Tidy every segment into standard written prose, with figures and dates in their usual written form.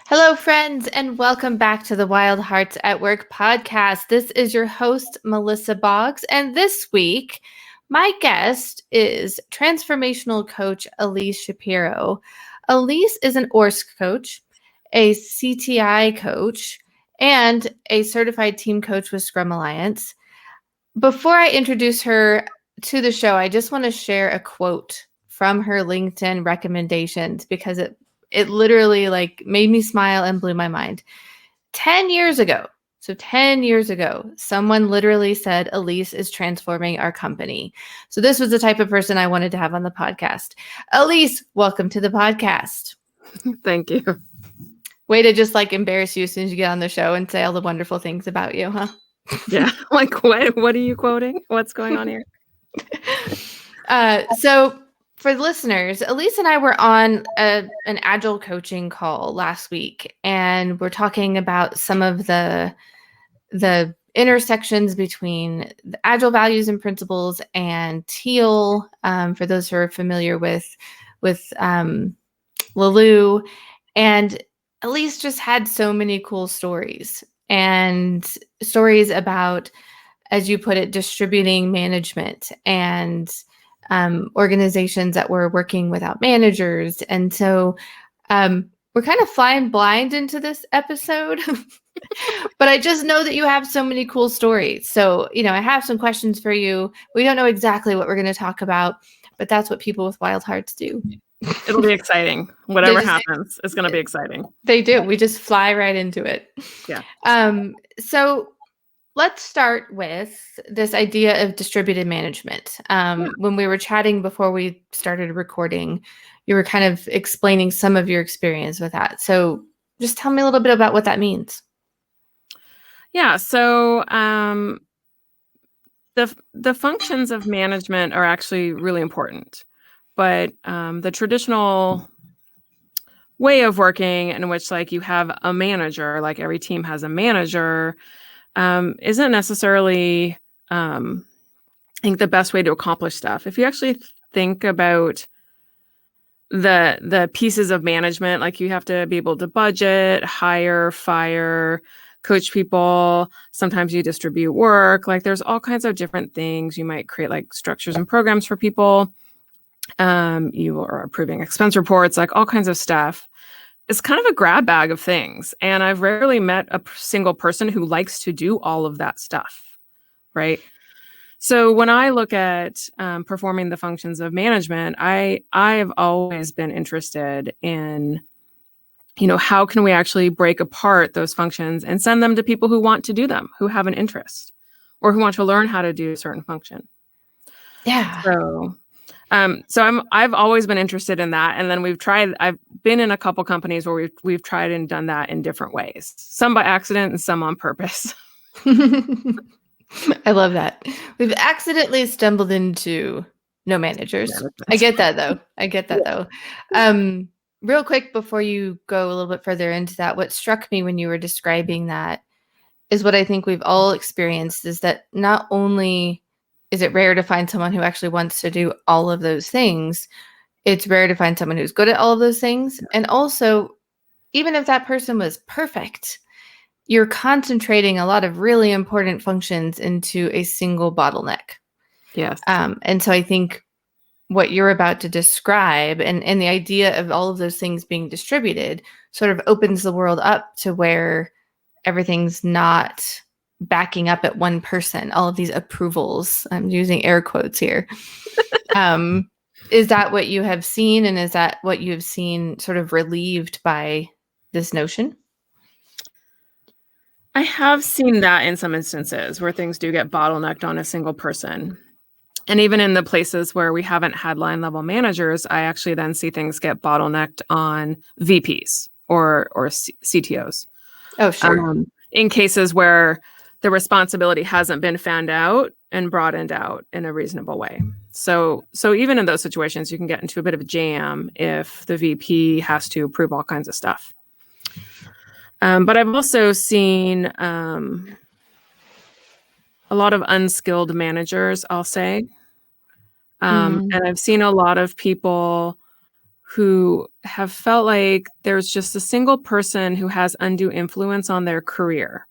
Hello, friends, and welcome back to the Wild Hearts at Work podcast. This is your host, Melissa Boggs, and this week, my guest is transformational coach Elise Shapiro. Elise is an ORSC coach, a CTI coach, and a certified team coach with Scrum Alliance. Before I introduce her to the show, I just want to share a quote from her LinkedIn recommendations because it literally made me smile and blew my mind. 10 years ago, 10 years ago, someone literally said, Elise is transforming our company. So this was the type of person I wanted to have on the podcast. Elise, welcome to the podcast. Thank you. Way to just embarrass you as soon as you get on the show and say all the wonderful things about you, huh? Yeah. What are you quoting? What's going on here? So for the listeners, Elise and I were on an Agile coaching call last week, and we're talking about some of the intersections between the Agile values and principles and Teal. For those who are familiar with Lalou, and Elise just had so many cool stories about, as you put it, distributing management and organizations that were working without managers. And so we're kind of flying blind into this episode, but I just know that you have so many cool stories. So, I have some questions for you. We don't know exactly what we're going to talk about, but that's what people with wild hearts do. It'll be exciting. Whatever happens, it's going to be exciting. They do. We just fly right into it. Yeah. So let's start with this idea of distributed management. When we were chatting before we started recording, you were kind of explaining some of your experience with that. So just tell me a little bit about what that means. Yeah. So the functions of management are actually really important. But the traditional way of working in which you have a manager, like every team has a manager, isn't necessarily, I think, the best way to accomplish stuff. If you actually think about the pieces of management, you have to be able to budget, hire, fire, coach people. Sometimes you distribute work. There's all kinds of different things. You might create structures and programs for people. You are approving expense reports, all kinds of stuff. It's kind of a grab bag of things. And I've rarely met a single person who likes to do all of that stuff, right? So when I look at performing the functions of management, I've always been interested in, how can we actually break apart those functions and send them to people who want to do them, who have an interest, or who want to learn how to do a certain function. Yeah. So I've always been interested in that. And then I've been in a couple companies where we've tried and done that in different ways, some by accident and some on purpose. I love that. We've accidentally stumbled into no managers. I get that though. Real quick, before you go a little bit further into that, what struck me when you were describing that is what I think we've all experienced, is that not only is it rare to find someone who actually wants to do all of those things, it's rare to find someone who's good at all of those things. And also, even if that person was perfect, you're concentrating a lot of really important functions into a single bottleneck. Yes. And so I think what you're about to describe and the idea of all of those things being distributed sort of opens the world up to where everything's not backing up at one person, all of these approvals. I'm using air quotes here. Is that what you have seen? And is that what you have seen sort of relieved by this notion? I have seen that in some instances where things do get bottlenecked on a single person. And even in the places where we haven't had line level managers, I actually then see things get bottlenecked on VPs or CTOs. Oh, sure. In cases where the responsibility hasn't been found out and broadened out in a reasonable way. So even in those situations, you can get into a bit of a jam if the VP has to approve all kinds of stuff. But I've also seen a lot of unskilled managers, I'll say. And I've seen a lot of people who have felt like there's just a single person who has undue influence on their career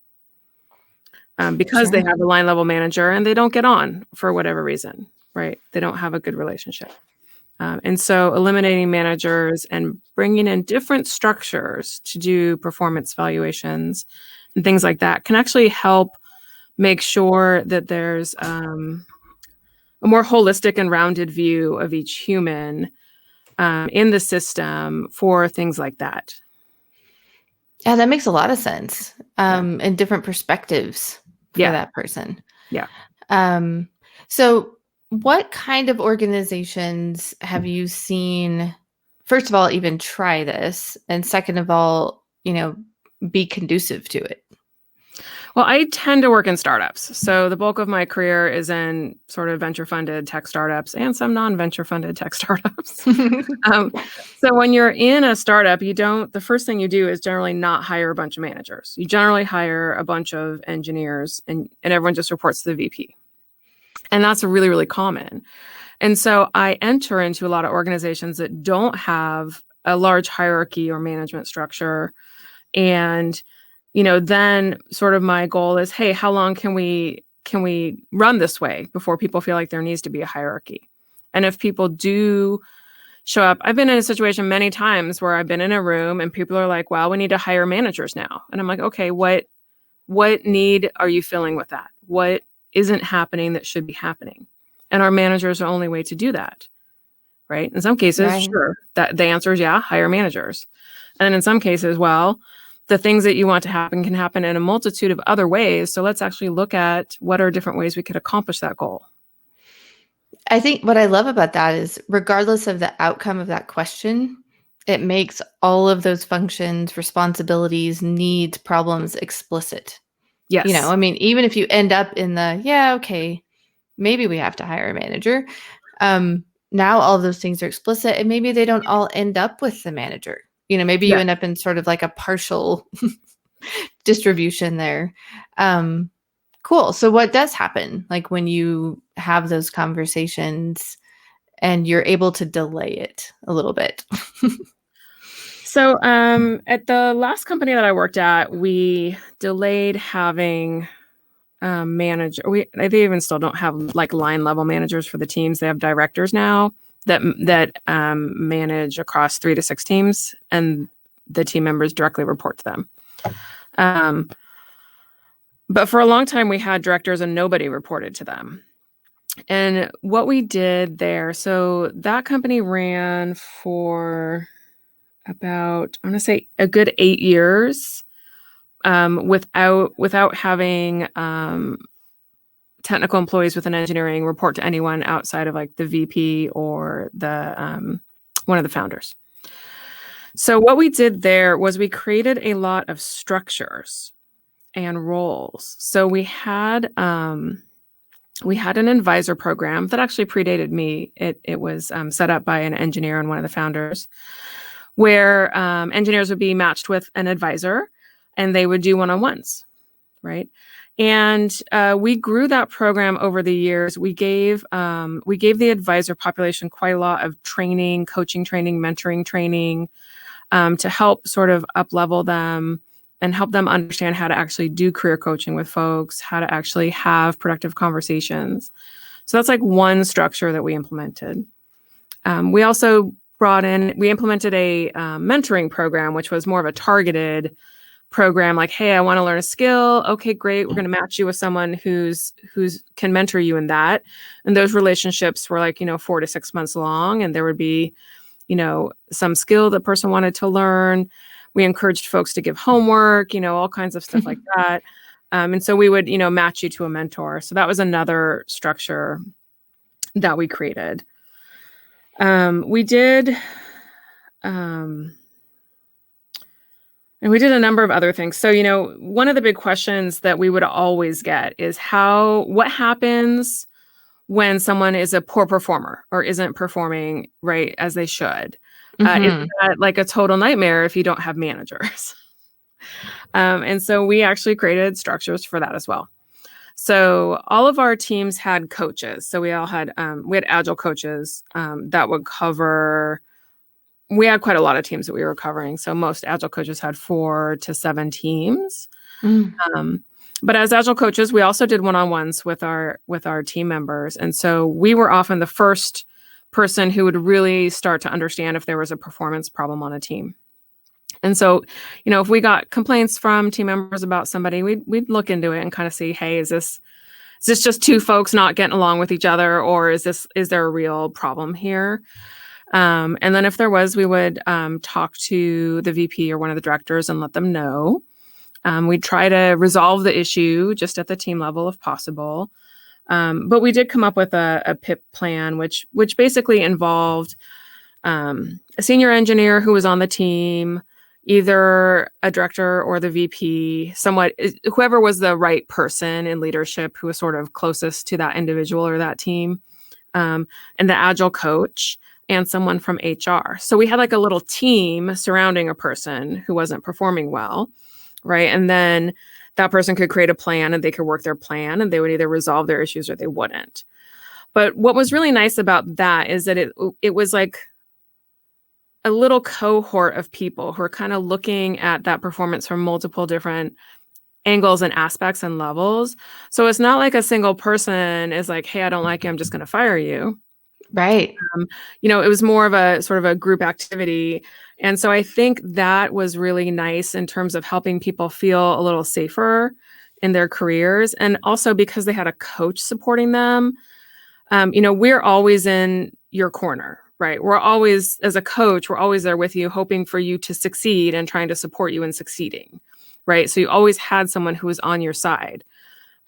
because they have a line level manager and they don't get on for whatever reason, right? They don't have a good relationship. And so eliminating managers and bringing in different structures to do performance evaluations and things like that can actually help make sure that there's a more holistic and rounded view of each human in the system for things like that. Yeah, that makes a lot of sense. And different perspectives for that person. Yeah. So what kind of organizations have you seen, first of all, even try this? And second of all, be conducive to it? Well, I tend to work in startups. So the bulk of my career is in sort of venture-funded tech startups and some non-venture funded tech startups. So when you're in a startup, the first thing you do is generally not hire a bunch of managers. You generally hire a bunch of engineers and everyone just reports to the VP. And that's really, really common. And so I enter into a lot of organizations that don't have a large hierarchy or management structure. And then sort of my goal is, hey, how long can we run this way before people feel like there needs to be a hierarchy? And if people do show up, I've been in a situation many times where I've been in a room and people are like, well, we need to hire managers now. And I'm like, okay, what need are you filling with that? What isn't happening that should be happening? And our managers are the only way to do that, right? In some cases, sure, that the answer is yeah, hire managers. And in some cases, well, the things that you want to happen can happen in a multitude of other ways. So let's actually look at what are different ways we could accomplish that goal. I think what I love about that is regardless of the outcome of that question, it makes all of those functions, responsibilities, needs, problems explicit. Yes. Even if you end up in okay, maybe we have to hire a manager. Now all of those things are explicit and maybe they don't all end up with the manager. Maybe you end up in sort of like a partial distribution there. Cool. So what does happen like when you have those conversations and you're able to delay it a little bit? So at the last company that I worked at, we delayed having manager. They even still don't have like line level managers for the teams. They have directors now that manage across 3 to 6 teams, and the team members directly report to them. But for a long time, we had directors and nobody reported to them. And what we did there, so that company ran for about, I want to say, a good 8 years without having technical employees within engineering report to anyone outside of like the VP or the one of the founders. So what we did there was we created a lot of structures and roles. So we had an advisor program that actually predated me. It was set up by an engineer and one of the founders, where engineers would be matched with an advisor and they would do one-on-ones, right? And we grew that program over the years. We gave the advisor population quite a lot of training, coaching training, mentoring training, to help sort of up-level them and help them understand how to actually do career coaching with folks, how to actually have productive conversations. So that's like one structure that we implemented. We also we implemented a mentoring program, which was more of a targeted program, like, hey, I want to learn a skill. Okay, great. We're going to match you with someone who's can mentor you in that. And those relationships were like, 4 to 6 months long. And there would be, some skill the person wanted to learn. We encouraged folks to give homework, all kinds of stuff like that. And so we would, match you to a mentor. So that was another structure that we created. We did and we did a number of other things. So, one of the big questions that we would always get is what happens when someone is a poor performer or isn't performing right as they should? Is that like a total nightmare if you don't have managers? And so we actually created structures for that as well. So all of our teams had coaches. So we had Agile coaches that would cover we had quite a lot of teams that we were covering. So most Agile coaches had 4 to 7 teams. But as Agile coaches, we also did one-on-ones with our team members. And so we were often the first person who would really start to understand if there was a performance problem on a team. And so, if we got complaints from team members about somebody, we'd look into it and kind of see, hey, is this just 2 folks not getting along with each other, or is there a real problem here? And then if there was, we would talk to the VP or one of the directors and let them know. We'd try to resolve the issue just at the team level if possible. But we did come up with a PIP plan, which basically involved a senior engineer who was on the team, either a director or the VP, whoever was the right person in leadership who was sort of closest to that individual or that team, and the Agile coach and someone from HR. So we had like a little team surrounding a person who wasn't performing well, right? And then that person could create a plan and they could work their plan and they would either resolve their issues or they wouldn't. But what was really nice about that is that it was like a little cohort of people who are kind of looking at that performance from multiple different angles and aspects and levels. So it's not like a single person is like, hey, I don't like you, I'm just going to fire you. Right. It was more of a sort of a group activity. And so I think that was really nice in terms of helping people feel a little safer in their careers. And also because they had a coach supporting them, we're always in your corner, right? We're always, as a coach, we're always there with you, hoping for you to succeed and trying to support you in succeeding, right? So you always had someone who was on your side.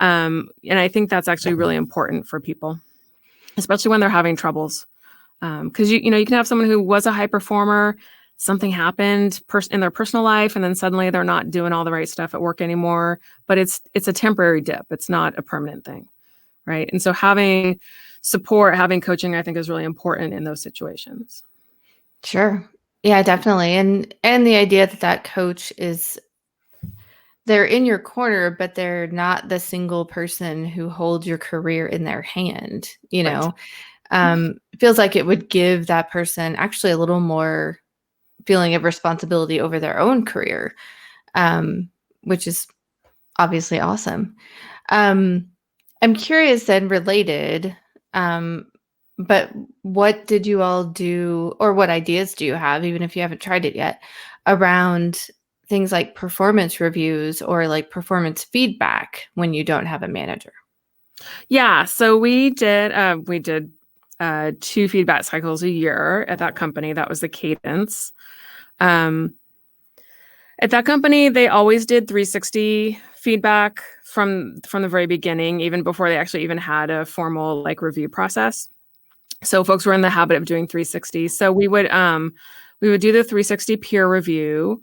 And I think that's actually really important for people, especially when they're having troubles. Because you can have someone who was a high performer, something happened in their personal life, and then suddenly they're not doing all the right stuff at work anymore. But it's a temporary dip. It's not a permanent thing, right? And so having support, having coaching, I think is really important in those situations. Sure. Yeah, definitely. And the idea that coach they're in your corner, but they're not the single person who holds your career in their hand, Right. It feels like it would give that person actually a little more feeling of responsibility over their own career, which is obviously awesome. I'm curious then, related, but what did you all do, or what ideas do you have, even if you haven't tried it yet, around things like performance reviews or like performance feedback when you don't have a manager? Yeah. So we did 2 feedback cycles a year at that company. That was the cadence. At that company, they always did 360 feedback from the very beginning, even before they actually even had a formal review process. So folks were in the habit of doing 360. So we would do the 360 peer review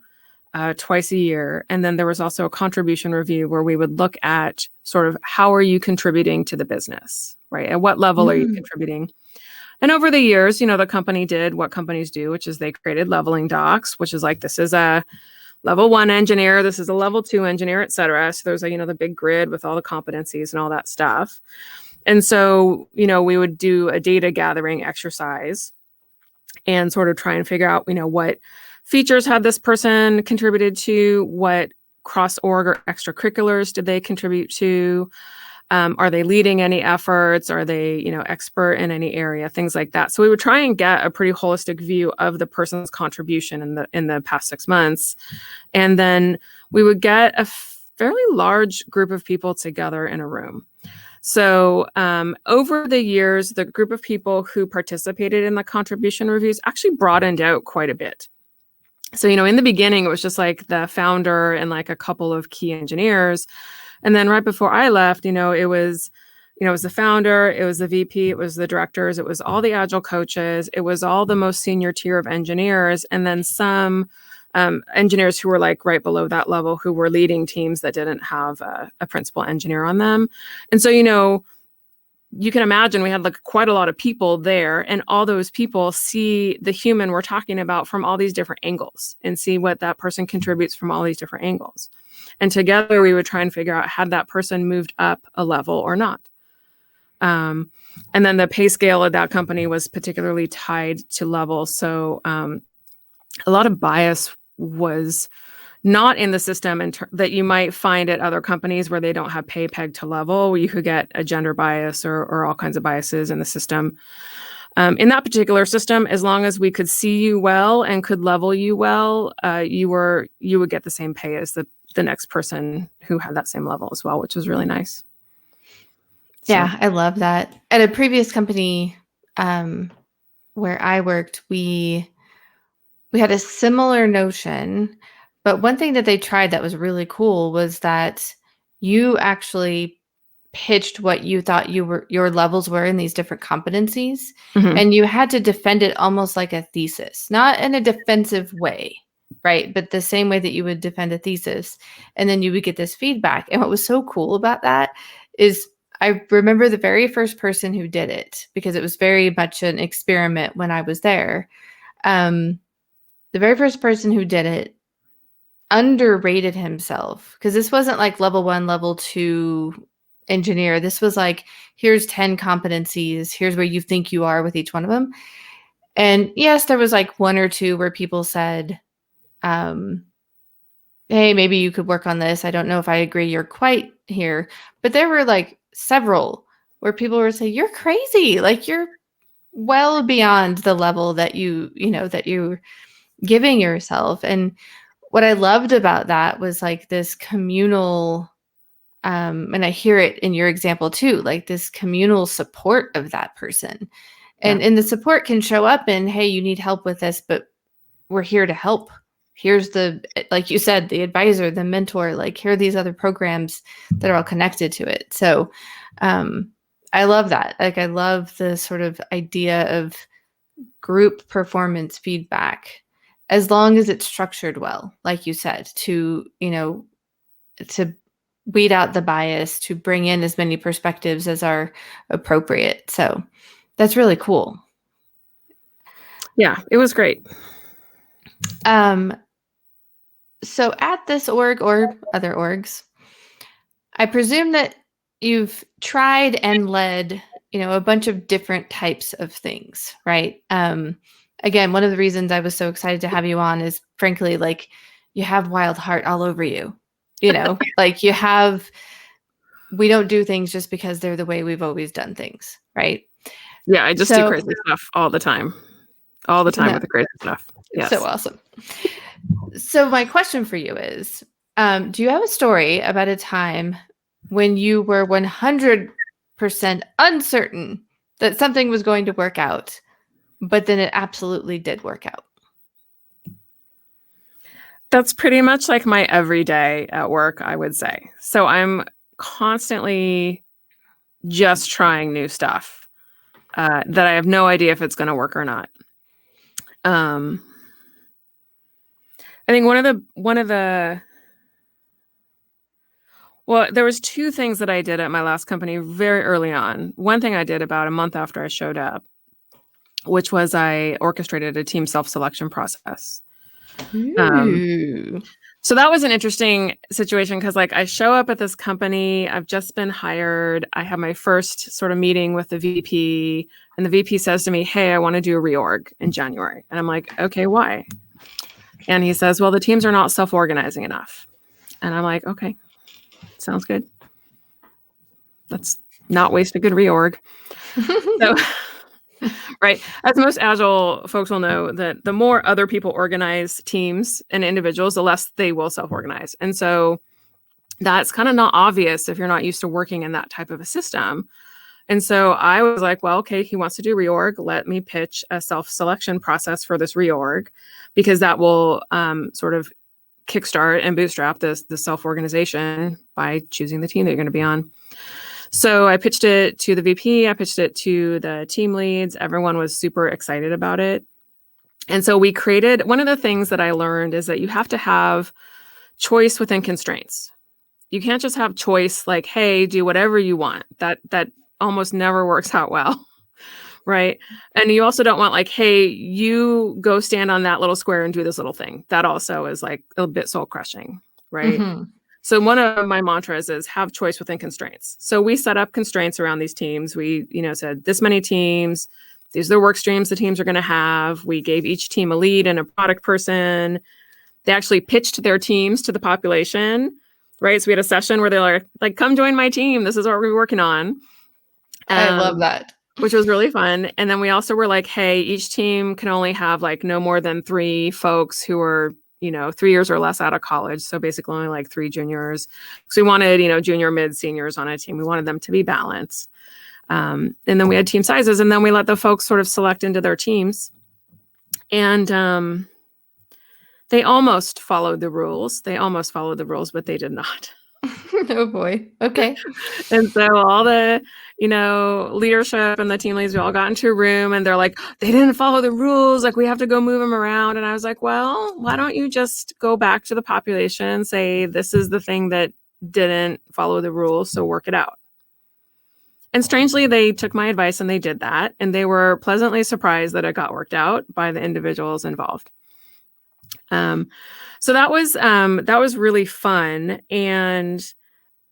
twice a year. And then there was also a contribution review where we would look at sort of how are you contributing to the business, right? At what level are you contributing? And over the years, the company did what companies do, which is they created leveling docs, which is like, this is a level 1 engineer, this is a level 2 engineer, et cetera. So there's the big grid with all the competencies and all that stuff. And so, we would do a data gathering exercise and sort of try and figure out, what features had this person contributed to, what cross-org or extracurriculars did they contribute to, are they leading any efforts, are they, expert in any area, things like that. So we would try and get a pretty holistic view of the person's contribution in the past 6 months. And then we would get a fairly large group of people together in a room. So over the years, the group of people who participated in the contribution reviews actually broadened out quite a bit. So, in the beginning, it was just like the founder and like a couple of key engineers. And then right before I left, it was the founder, it was the VP, it was the directors, it was all the Agile coaches, it was all the most senior tier of engineers, and then some engineers who were right below that level who were leading teams that didn't have a principal engineer on them. And so, you can imagine we had quite a lot of people there, and all those people see the human we're talking about from all these different angles and see what that person contributes from all these different angles. And together we would try and figure out had that person moved up a level or not. And then the pay scale of that company was particularly tied to level. So a lot of bias was not in the system that you might find at other companies where they don't have pay pegged to level, where you could get a gender bias or all kinds of biases in the system. In that particular system, as long as we could see you well and could level you well, you would get the same pay as the next person who had that same level as well, which was really nice. Yeah, I love that. At a previous company where I worked, we had a similar notion, but one thing that they tried that was really cool was that you actually pitched what you thought your levels were in these different competencies, and you had to defend it almost like a thesis, not in a defensive way, right? But the same way that you would defend a thesis, and then you would get this feedback. And what was so cool about that is I remember the very first person who did it, because it was very much an experiment when I was there. The very first person who did it underrated himself, because this wasn't like level 1, level 2 engineer. This was like, here's 10 competencies. Here's where you think you are with each one of them. And yes, there was like one or two where people said, hey, maybe you could work on this. I don't know if I agree you're quite here. But there were like several where people were saying, you're crazy. Like, you're well beyond the level that that you're giving yourself. And what I loved about that was like this communal, and I hear it in your example too, like this communal support of that person. And the support can show up in, hey, you need help with this, but we're here to help. Here's like you said, the advisor, the mentor, like, here are these other programs that are all connected to it. So I love that. Like, I love the sort of idea of group performance feedback, as long as it's structured well, like you said, to weed out the bias, to bring in as many perspectives as are appropriate. So that's really cool. Yeah, it was great. So at this org or other orgs, I presume that you've tried and led, a bunch of different types of things, right? Again, one of the reasons I was so excited to have you on is, frankly, like, you have wild heart all over you, like we don't do things just because they're the way we've always done things, right? Yeah, I just do crazy stuff all the time with the crazy stuff. Yes. So awesome. So my question for you is, do you have a story about a time when you were 100% uncertain that something was going to work out, but then it absolutely did work out? That's pretty much like my everyday at work, I would say. So I'm constantly just trying new stuff that I have no idea if it's going to work or not. I think well, there was two things that I did at my last company very early on. One thing I did about a month after I showed up, which was I orchestrated a team self-selection process. So that was an interesting situation, because like, I show up at this company, I've just been hired, I have my first sort of meeting with the VP, and the VP says to me, hey, I want to do a reorg in January. And I'm like, okay, why? And he says, well, the teams are not self-organizing enough. And I'm like, okay, sounds good. Let's not waste a good reorg. So, right. As most Agile folks will know, that the more other people organize teams and individuals, the less they will self-organize. And so that's kind of not obvious if you're not used to working in that type of a system. And so I was like, well, okay, he wants to do reorg. Let me pitch a self-selection process for this reorg, because that will sort of kickstart and bootstrap the self-organization by choosing the team that you're going to be on. So I pitched it to the VP. I pitched it to the team leads. Everyone was super excited about it. And so we created, one of the things that I learned is that you have to have choice within constraints. You can't just have choice like, hey, do whatever you want. That almost never works out well. Right. And you also don't want like, hey, you go stand on that little square and do this little thing. That also is like a bit soul crushing. Right. Mm-hmm. So one of my mantras is have choice within constraints. So we set up constraints around these teams. We, said this many teams, these are the work streams the teams are going to have. We gave each team a lead and a product person. They actually pitched their teams to the population, right? So we had a session where they're like, come join my team. This is what we're working on. I love that. Which was really fun. And then we also were like, hey, each team can only have like no more than 3 folks who are, 3 years or less out of college. So basically only like 3 juniors. So we wanted, junior, mid, seniors on a team. We wanted them to be balanced. And then we had team sizes, and then we let the folks sort of select into their teams. And they almost followed the rules. But they did not. Oh boy. Okay. And so all the, leadership and the team leads, we all got into a room, and they're like, they didn't follow the rules. Like, we have to go move them around. And I was like, well, why don't you just go back to the population and say, this is the thing that didn't follow the rules, so work it out. And strangely, they took my advice and they did that. And they were pleasantly surprised that it got worked out by the individuals involved. So that was really fun. And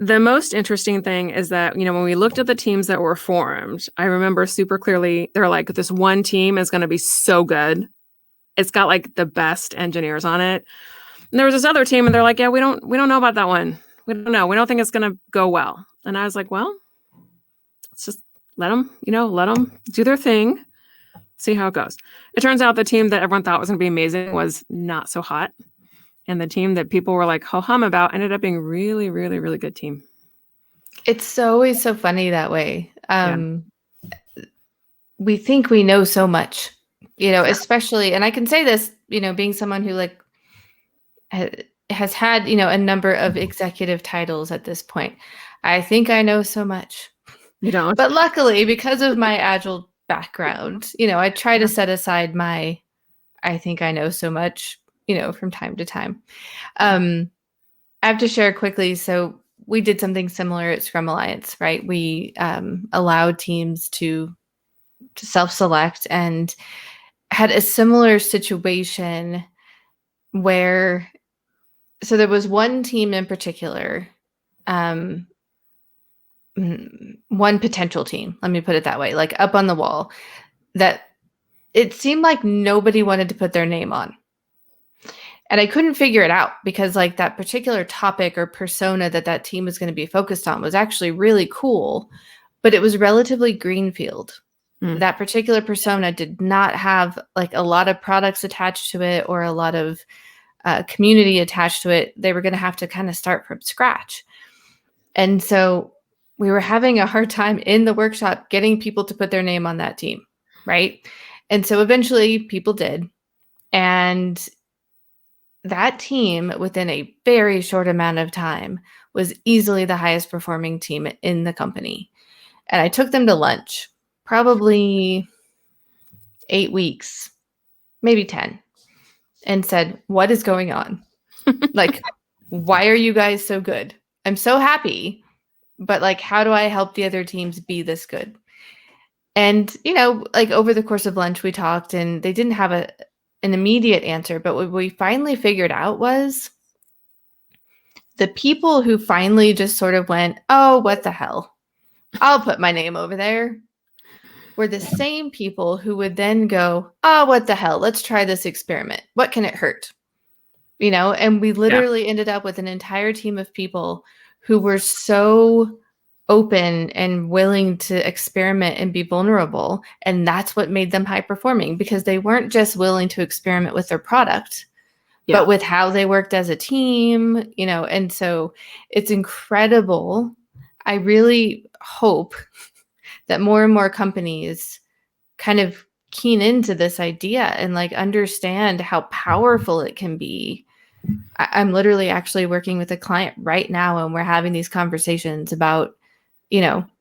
the most interesting thing is that, when we looked at the teams that were formed, I remember super clearly, they're like, this one team is going to be so good. It's got like the best engineers on it. And there was this other team, and they're like, yeah, we don't know about that one. We don't know. We don't think it's going to go well. And I was like, well, let's just let them do their thing, see how it goes. It turns out the team that everyone thought was going to be amazing was not so hot. And the team that people were like ho-hum about ended up being really, really, really good team. It's always so funny that way. We think we know so much, especially, and I can say this, being someone who like has had, a number of executive titles at this point. I think I know so much. You don't. But luckily, because of my Agile background, I try to set aside my, I think I know so much, from time to time. I have to share quickly. So we did something similar at Scrum Alliance, right? We allowed teams to self-select, and had a similar situation where, so there was one team in particular, one potential team, let me put it that way, like up on the wall, that it seemed like nobody wanted to put their name on. And I couldn't figure it out, because like that particular topic or persona that team was going to be focused on was actually really cool, but it was relatively greenfield. That particular persona did not have like a lot of products attached to it or a lot of community attached to it. They were going to have to kind of start from scratch. And so we were having a hard time in the workshop getting people to put their name on that team, right? And so eventually people did. And that team, within a very short amount of time, was easily the highest performing team in the company. And I took them to lunch, probably 8 weeks, maybe 10, and said, what is going on? Like, why are you guys so good? I'm so happy, but like, how do I help the other teams be this good? And, like over the course of lunch, we talked, and they didn't have an immediate answer. But what we finally figured out was the people who finally just sort of went, oh, what the hell? I'll put my name over there, were the same people who would then go, oh, what the hell? Let's try this experiment. What can it hurt? And we literally ended up with an entire team of people who were so open and willing to experiment and be vulnerable. And that's what made them high performing, because they weren't just willing to experiment with their product, but with how they worked as a team, and so it's incredible. I really hope that more and more companies kind of keen into this idea and like understand how powerful it can be. I'm literally actually working with a client right now, and we're having these conversations about,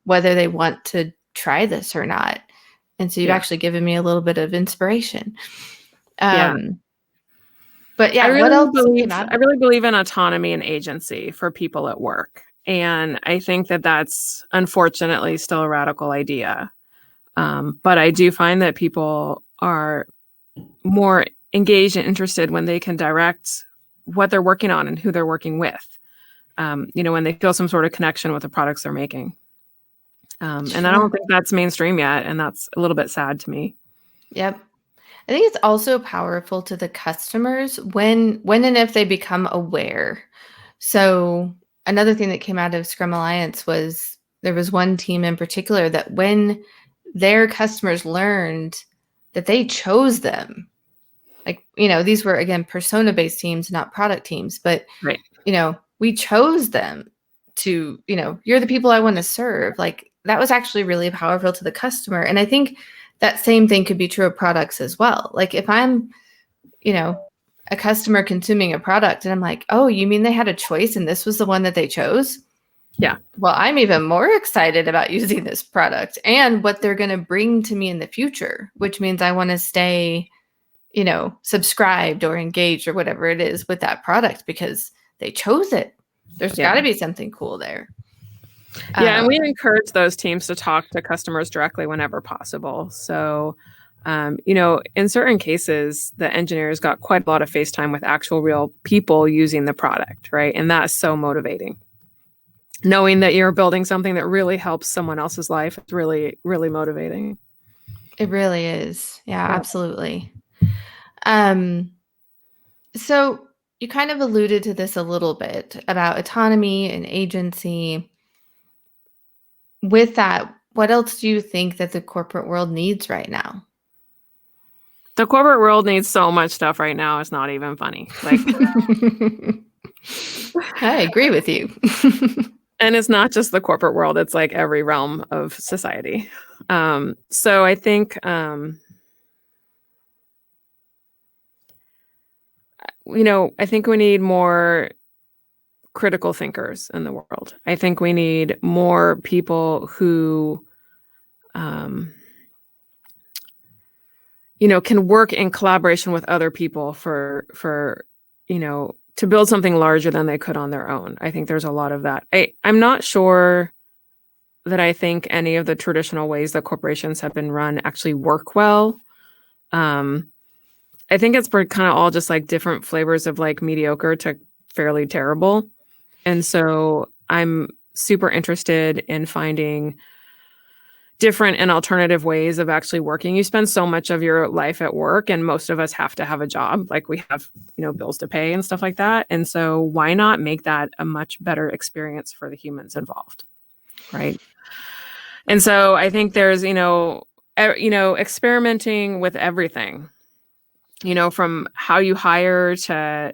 whether they want to try this or not. And so you've actually given me a little bit of inspiration. But yeah, I really believe in autonomy and agency for people at work. And I think that that's unfortunately still a radical idea. But I do find that people are more engaged and interested when they can direct what they're working on and who they're working with, when they feel some sort of connection with the products they're making. And I don't think that's mainstream yet. And that's a little bit sad to me. Yep. I think it's also powerful to the customers when and if they become aware. So another thing that came out of Scrum Alliance was there was one team in particular that when their customers learned that they chose them, like, these were, again, persona-based teams, not product teams, but, Right. We chose them to, you're the people I want to serve. Like, that was actually really powerful to the customer. And I think that same thing could be true of products as well. Like, if I'm, a customer consuming a product and I'm like, oh, you mean they had a choice and this was the one that they chose? Yeah. Well, I'm even more excited about using this product and what they're going to bring to me in the future, which means I want to stay, subscribed or engaged or whatever it is with that product because they chose it. There's got to be something cool there. Yeah. And we encourage those teams to talk to customers directly whenever possible. So, in certain cases, the engineers got quite a lot of face time with actual real people using the product, right? And that's so motivating. Knowing that you're building something that really helps someone else's life is really, really motivating. It really is. Yeah. Absolutely. So you kind of alluded to this a little bit about autonomy and agency. With that, what else do you think that the corporate world needs right now? The corporate world needs so much stuff right now. It's not even funny. Like, I agree with you. And it's not just the corporate world. It's like every realm of society. So I think, I think we need more critical thinkers in the world. I think we need more people who, can work in collaboration with other people for to build something larger than they could on their own. I think there's a lot of that. I'm not sure that I think any of the traditional ways that corporations have been run actually work well. I think it's for kind of all just like different flavors of like mediocre to fairly terrible. And so I'm super interested in finding different and alternative ways of actually working. You spend so much of your life at work, and most of us have to have a job. Like we have, bills to pay and stuff like that. And so why not make that a much better experience for the humans involved? Right. And so I think there's, experimenting with everything, from how you hire to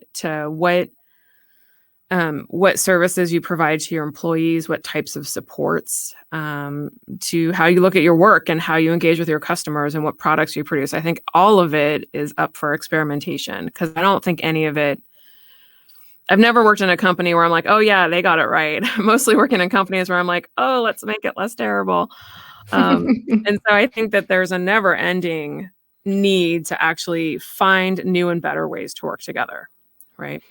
what services you provide to your employees, what types of supports, to how you look at your work and how you engage with your customers and what products you produce. I think all of it is up for experimentation because I don't think any of it. I've never worked in a company where I'm like, oh yeah, they got it right. Mostly working in companies where I'm like, oh, let's make it less terrible. And so I think that there's a never ending need to actually find new and better ways to work together, right?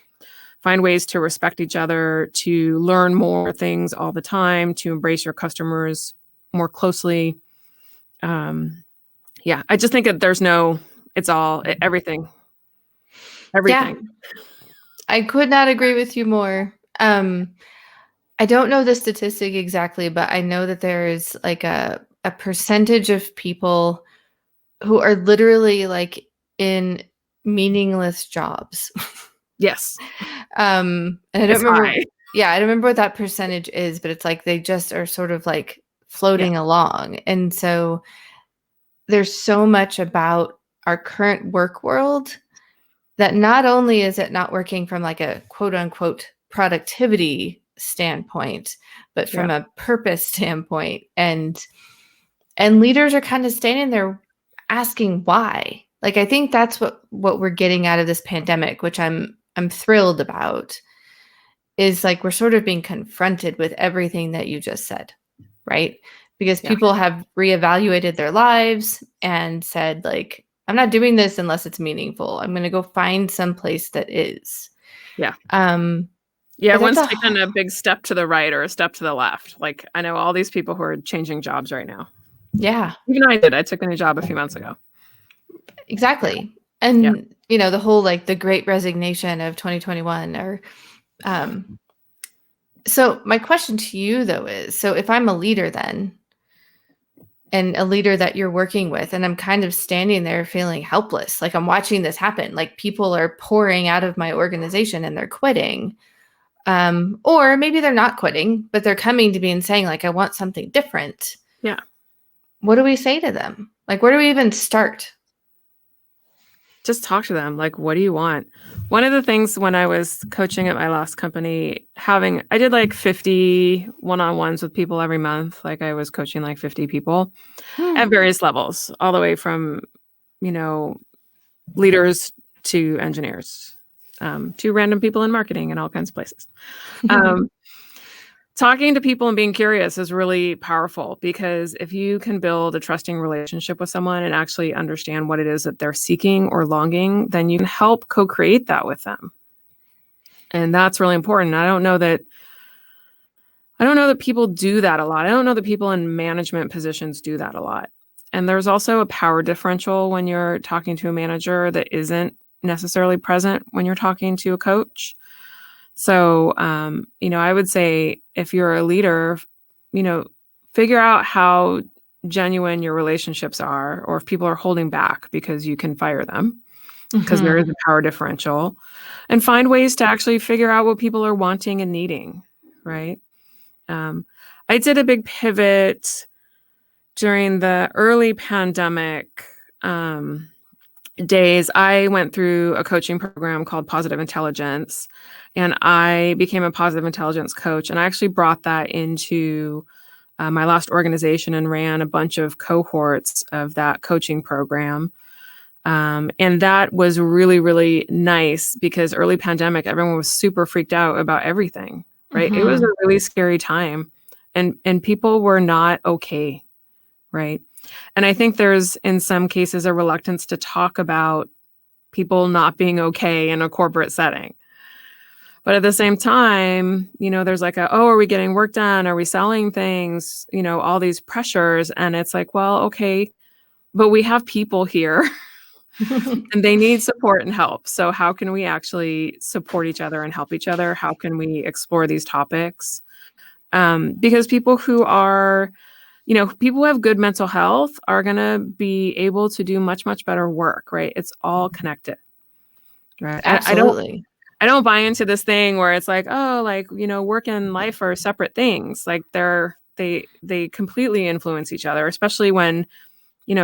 Find ways to respect each other, to learn more things all the time, to embrace your customers more closely. Yeah, I just think that everything. Yeah, I could not agree with you more. I don't know the statistic exactly, but I know that there is like a percentage of people who are literally like in meaningless jobs. Yes. And I don't remember. High. Yeah, I don't remember what that percentage is, but it's like they just are sort of like floating along. And so there's so much about our current work world that not only is it not working from like a quote unquote productivity standpoint, but from a purpose standpoint. And leaders are kind of standing there asking why. Like, I think that's what we're getting out of this pandemic, which I'm thrilled about, is like we're sort of being confronted with everything that you just said, right? Because people have reevaluated their lives and said, like, I'm not doing this unless it's meaningful. I'm going to go find some place that is. Yeah. One's taken a big step to the right or a step to the left. Like, I know all these people who are changing jobs right now. Yeah. Even I did. I took a new job a few months ago. Exactly. And, the whole, like, the great resignation of 2021 or, so my question to you though is, so if I'm a leader then, and a leader that you're working with, and I'm kind of standing there feeling helpless. Like I'm watching this happen. Like people are pouring out of my organization and they're quitting. Or maybe they're not quitting, but they're coming to me and saying, like, I want something different. Yeah. What do we say to them? Like, where do we even start? Just talk to them. Like, what do you want? One of the things when I was coaching at my last company, I did like 50 one-on-ones with people every month. Like I was coaching like 50 people at various levels, all the way from, leaders to engineers, to random people in marketing and all kinds of places. Talking to people and being curious is really powerful, because if you can build a trusting relationship with someone and actually understand what it is that they're seeking or longing, then you can help co-create that with them. And that's really important. I don't know that people do that a lot. I don't know that people in management positions do that a lot. And there's also a power differential when you're talking to a manager that isn't necessarily present when you're talking to a coach. So, I would say if you're a leader, figure out how genuine your relationships are, or if people are holding back because you can fire them, because there is a power differential, and find ways to actually figure out what people are wanting and needing, right? I did a big pivot during the early pandemic days. I went through a coaching program called Positive Intelligence, and I became a positive intelligence coach. And I actually brought that into my last organization and ran a bunch of cohorts of that coaching program. And that was really, really nice, because early pandemic, everyone was super freaked out about everything, right? It was a really scary time, and people were not okay, right? And I think there's, in some cases, a reluctance to talk about people not being okay in a corporate setting. But at the same time, there's like are we getting work done? Are we selling things? All these pressures. And it's like, well, okay, but we have people here and they need support and help. So how can we actually support each other and help each other? How can we explore these topics? Because people who are, people who have good mental health are going to be able to do much, much better work, right? It's all connected, right? Absolutely. I don't buy into this thing where it's like, work and life are separate things. Like they completely influence each other, especially when,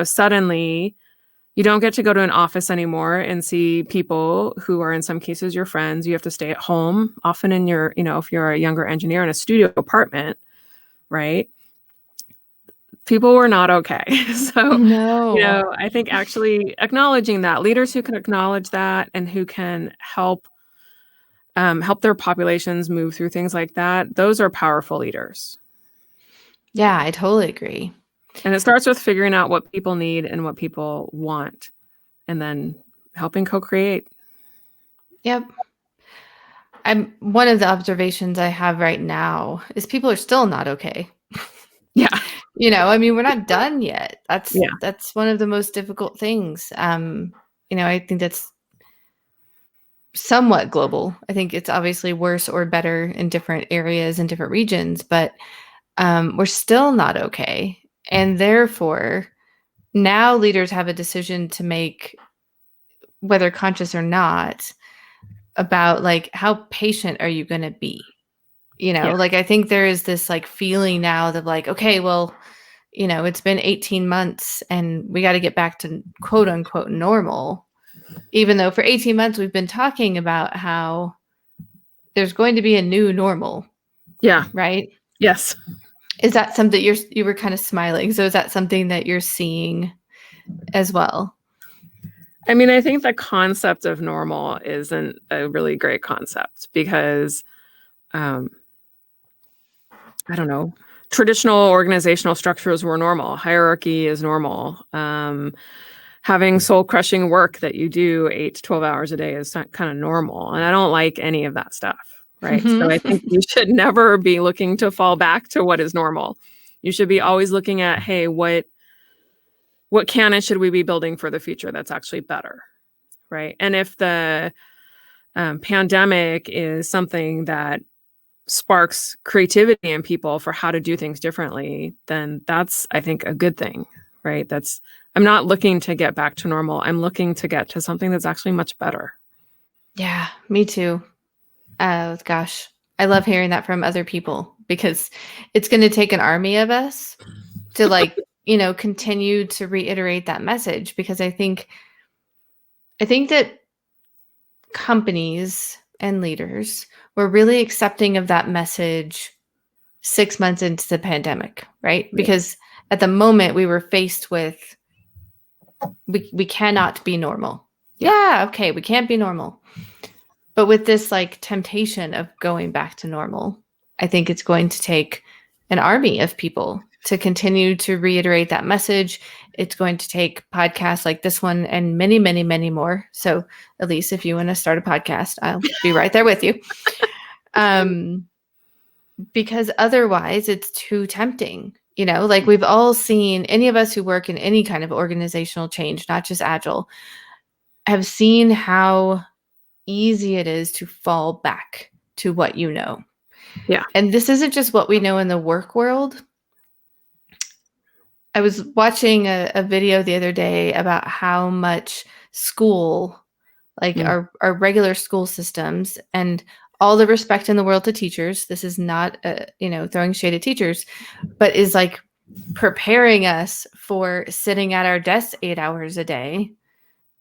suddenly you don't get to go to an office anymore and see people who are in some cases your friends. You have to stay at home, often in your, if you're a younger engineer in a studio apartment, right? People were not okay. So, No. I think actually acknowledging that, leaders who can acknowledge that and who can help their populations move through things like that, those are powerful leaders. Yeah, I totally agree. And it starts with figuring out what people need and what people want, and then helping co-create. Yep. One of the observations I have right now is people are still not okay. Yeah. We're not done yet. Yeah. That's one of the most difficult things. I think that's somewhat global. I think it's obviously worse or better in different areas and different regions, but we're still not okay. And therefore, now leaders have a decision to make, whether conscious or not, about like, how patient are you going to be? Like, I think there is this like feeling now that like, okay, well, it's been 18 months and we got to get back to quote unquote normal. Even though for 18 months we've been talking about how there's going to be a new normal. Yeah. Right? Yes. Is that something you were kind of smiling? So is that something that you're seeing as well? I mean, I think the concept of normal isn't a really great concept, because I don't know, traditional organizational structures were normal. Hierarchy is normal. Having soul-crushing work that you do 8 to 12 hours a day is kind of normal. And I don't like any of that stuff, right? So I think you should never be looking to fall back to what is normal. You should be always looking at, hey, what canon should we be building for the future that's actually better, right? And if the pandemic is something that sparks creativity in people for how to do things differently, then that's, I think, a good thing, right? I'm not looking to get back to normal. I'm looking to get to something that's actually much better. Yeah, me too. Gosh, I love hearing that from other people because it's going to take an army of us to continue to reiterate that message, because I think that companies and leaders were really accepting of that message 6 months into the pandemic, right? Yeah. Because at the moment we were faced with, we cannot be normal. Yeah, okay, we can't be normal. But with this temptation of going back to normal, I think it's going to take an army of people to continue to reiterate that message. It's going to take podcasts like this one and many, many, many more. So, Elise, if you want to start a podcast, I'll be right there with you. Because otherwise it's too tempting. We've all seen, any of us who work in any kind of organizational change, not just Agile, have seen how easy it is to fall back to what you know. Yeah. And this isn't just what we know in the work world. I was watching a video the other day about how much school, our regular school systems, and all the respect in the world to teachers, this is not throwing shade at teachers, but is preparing us for sitting at our desks 8 hours a day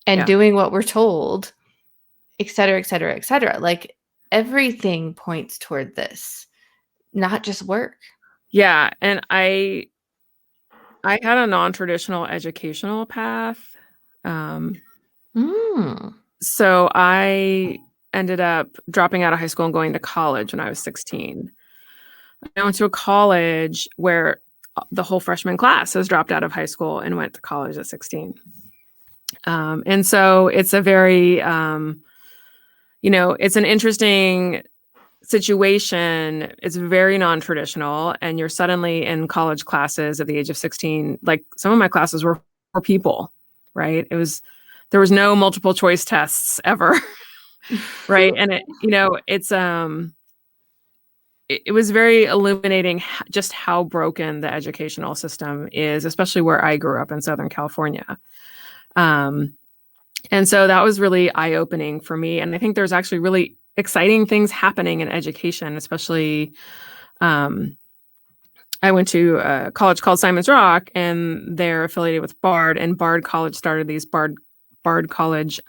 and doing what we're told, et cetera, et cetera, et cetera. Everything points toward this, not just work. Yeah. And I had a non-traditional educational path. So I ended up dropping out of high school and going to college when I was 16. I went to a college where the whole freshman class has dropped out of high school and went to college at 16. And so it's a very, it's an interesting situation. It's very non-traditional, and you're suddenly in college classes at the age of 16. Like, some of my classes were for people, right? There was no multiple choice tests ever. Right. And it was very illuminating just how broken the educational system is, especially where I grew up in Southern California. And so that was really eye-opening for me. And I think there's actually really exciting things happening in education, especially I went to a college called Simon's Rock, and they're affiliated with Bard, and Bard College started these Bard College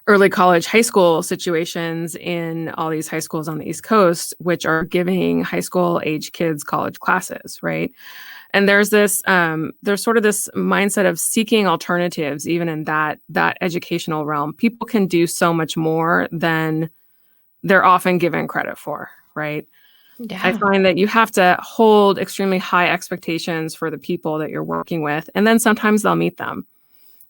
early college high school situations in all these high schools on the East Coast, which are giving high school age kids college classes, right? And there's sort of this mindset of seeking alternatives, even in that educational realm. People can do so much more than they're often given credit for, right? Yeah. I find that you have to hold extremely high expectations for the people that you're working with, and then sometimes they'll meet them,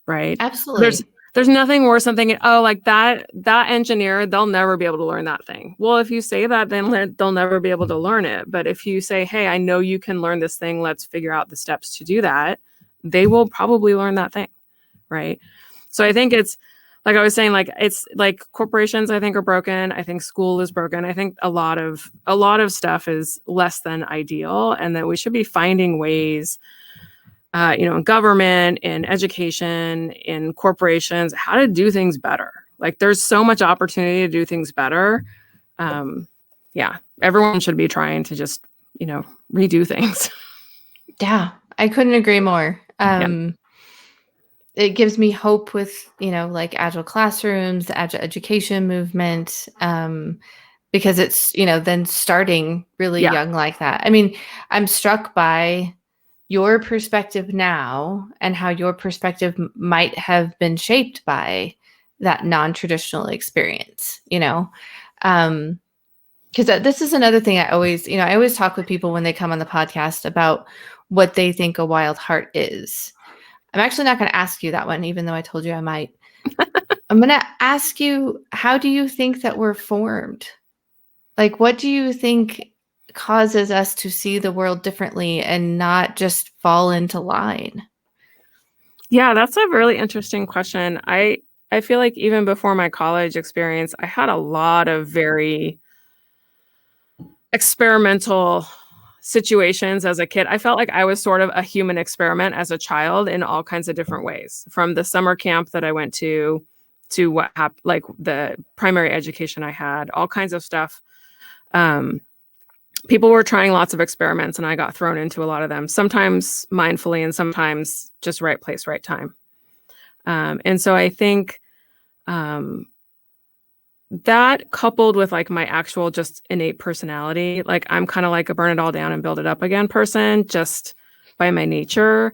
right? Absolutely. There's nothing worse than thinking, oh, like that engineer, they'll never be able to learn that thing. Well, if you say that, then they'll never be able to learn it. But if you say, hey, I know you can learn this thing, let's figure out the steps to do that, they will probably learn that thing, right? So I think it's, like I was saying, it's like corporations, I think, are broken. I think school is broken. I think a lot of stuff is less than ideal, and that we should be finding ways, in government, in education, in corporations, how to do things better. Like, there's so much opportunity to do things better. Everyone should be trying to just, redo things. Yeah, I couldn't agree more. It gives me hope with, Agile classrooms, the Agile education movement, because it's, then starting really young like that. I mean, I'm struck by your perspective now and how your perspective might have been shaped by that non-traditional experience, because this is another thing I always talk with people when they come on the podcast about what they think a wild heart is. I'm actually not going to ask you that one, even though I told you I might. I'm going to ask you, how do you think that we're formed? What do you think causes us to see the world differently and not just fall into line? Yeah, that's a really interesting question. I feel like even before my college experience, I had a lot of very experimental situations as a kid. I felt like I was sort of a human experiment as a child in all kinds of different ways, from the summer camp that I went to what happened, like the primary education I had, all kinds of stuff. People were trying lots of experiments and I got thrown into a lot of them, sometimes mindfully and sometimes just right place, right time. And so I think that coupled with like my actual just innate personality, like I'm kind of like a burn it all down and build it up again person just by my nature.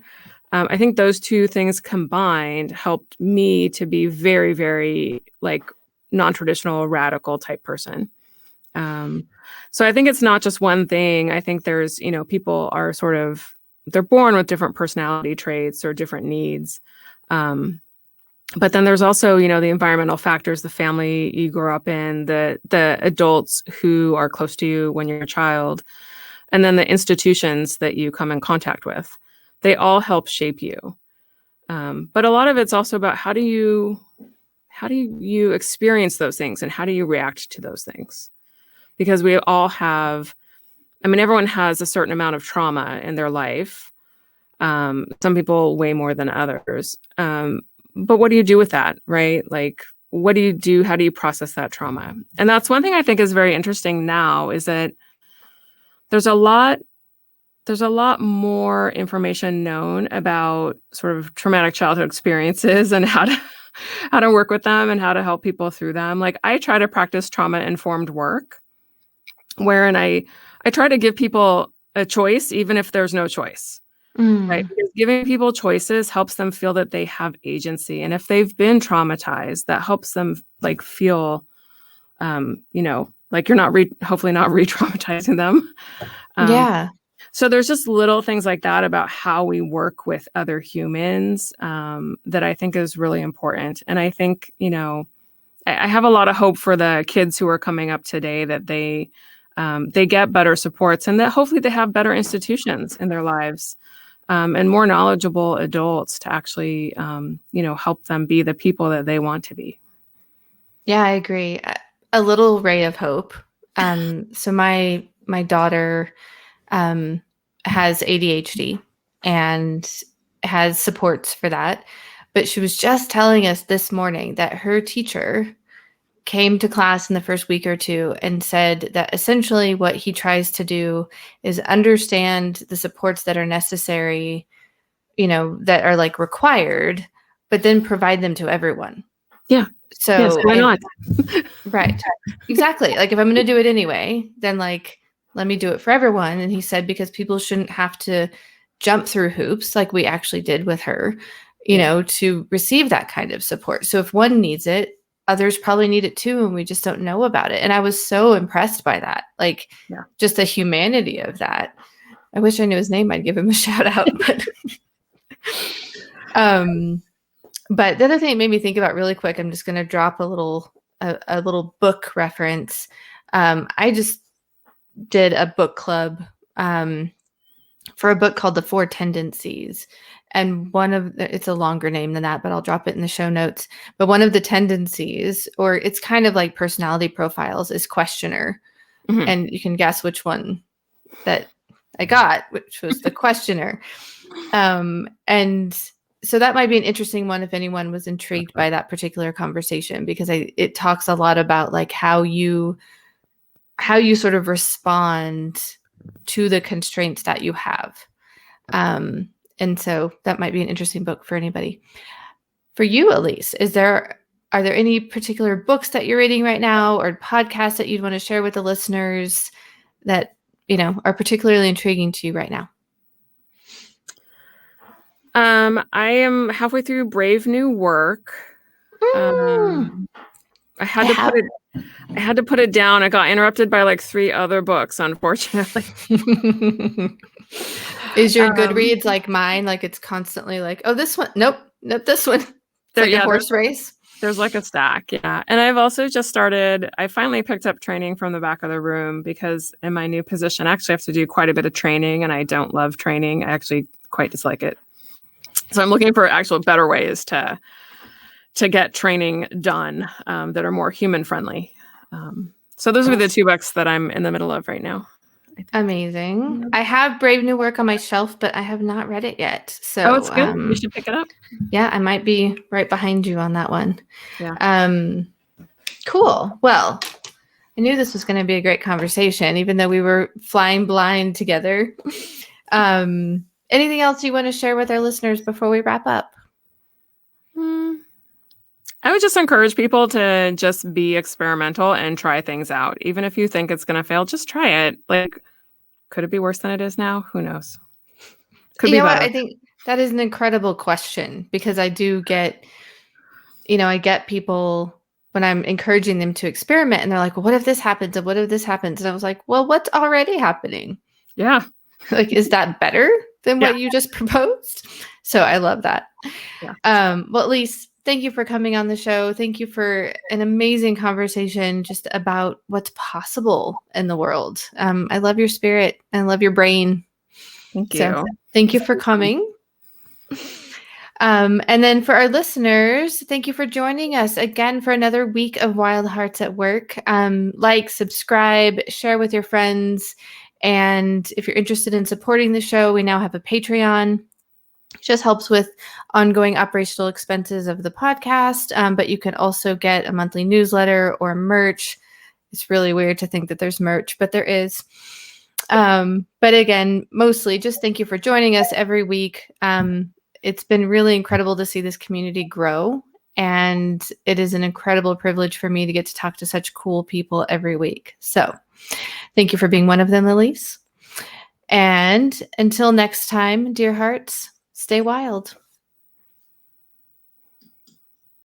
I think those two things combined helped me to be very, very like non-traditional, radical type person. So I think it's not just one thing. I think there's, people are they're born with different personality traits or different needs. But then there's also, the environmental factors, the family you grew up in, the adults who are close to you when you're a child, and then the institutions that you come in contact with. They all help shape you. But a lot of it's also about how do you experience those things and how do you react to those things? Because we all have, everyone has a certain amount of trauma in their life. Some people way more than others. But what do you do with that, right? Like, what do you do? How do you process that trauma? And that's one thing I think is very interesting now is that there's a lot more information known about sort of traumatic childhood experiences and how to work with them and how to help people through them. Like I try to practice trauma-informed work wherein I try to give people a choice, even if there's no choice. Right. Because giving people choices helps them feel that they have agency. And if they've been traumatized, that helps them like feel, like you're not hopefully not re-traumatizing them. Yeah. So there's just little things like that about how we work with other humans that I think is really important. And I think, I have a lot of hope for the kids who are coming up today that they get better supports and that hopefully they have better institutions in their lives. And more knowledgeable adults to actually, help them be the people that they want to be. Yeah, I agree. A little ray of hope. So my daughter has ADHD and has supports for that. But she was just telling us this morning that her teacher came to class in the first week or two and said that essentially what he tries to do is understand the supports that are necessary, that are like required, but then provide them to everyone. Yeah. So yes, why not? Right. Exactly. Like if I'm going to do it anyway, then like, let me do it for everyone. And he said, because people shouldn't have to jump through hoops like we actually did with her, to receive that kind of support. So if one needs it, others probably need it too, and we just don't know about it. And I was so impressed by that, like just the humanity of that. I wish I knew his name. I'd give him a shout out. But the other thing it made me think about really quick, I'm just going to drop a little book reference. I just did a book club for a book called The Four Tendencies. And it's a longer name than that, but I'll drop it in the show notes. But one of the tendencies, or it's kind of like personality profiles, is questioner. Mm-hmm. And you can guess which one that I got, which was the questioner. And so that might be an interesting one if anyone was intrigued by that particular conversation, because it talks a lot about like how you sort of respond to the constraints that you have. And so that might be an interesting book for anybody. For you, Elise, are there any particular books that you're reading right now or podcasts that you'd want to share with the listeners that, are particularly intriguing to you right now? I am halfway through Brave New Work. I had to put it down. I got interrupted by like 3 other books, unfortunately. Is your Goodreads like mine? Like it's constantly like, oh, this one. Nope, this one. It's like a horse race. There's like a stack. Yeah. And I've also just I finally picked up training from the back of the room because in my new position, I actually have to do quite a bit of training and I don't love training. I actually quite dislike it. So I'm looking for actual better ways to get training done that are more human friendly. So those would be the 2 books that I'm in the middle of right now. Amazing. Yeah. I have Brave New Work on my shelf, but I have not read it yet. So It's good. You should pick it up. Yeah, I might be right behind you on that one. Yeah. Cool. Well, I knew this was going to be a great conversation, even though we were flying blind together. Anything else you want to share with our listeners before we wrap up? I would just encourage people to just be experimental and try things out. Even if you think it's going to fail, just try it. Like, could it be worse than it is now? Who knows? Could be better. I think that is an incredible question, because I do get, I get people when I'm encouraging them to experiment and they're like, well, what if this happens? And what if this happens? And I was like, well, what's already happening? Yeah. Like, is that better than what you just proposed? So I love that. Yeah. Well, Elise, thank you for coming on the show. Thank you for an amazing conversation just about what's possible in the world. I love your spirit and I love your brain. Thank you. So thank you for coming. And then for our listeners, thank you for joining us again for another week of Wild Hearts at Work. Like, subscribe, share with your friends. And if you're interested in supporting the show, we now have a Patreon. It just helps with ongoing operational expenses of the podcast. But you can also get a monthly newsletter or merch. It's really weird to think that there's merch, but there is. But again, mostly just thank you for joining us every week. It's been really incredible to see this community grow. And it is an incredible privilege for me to get to talk to such cool people every week. So thank you for being one of them, Elise. And until next time, dear hearts, stay wild.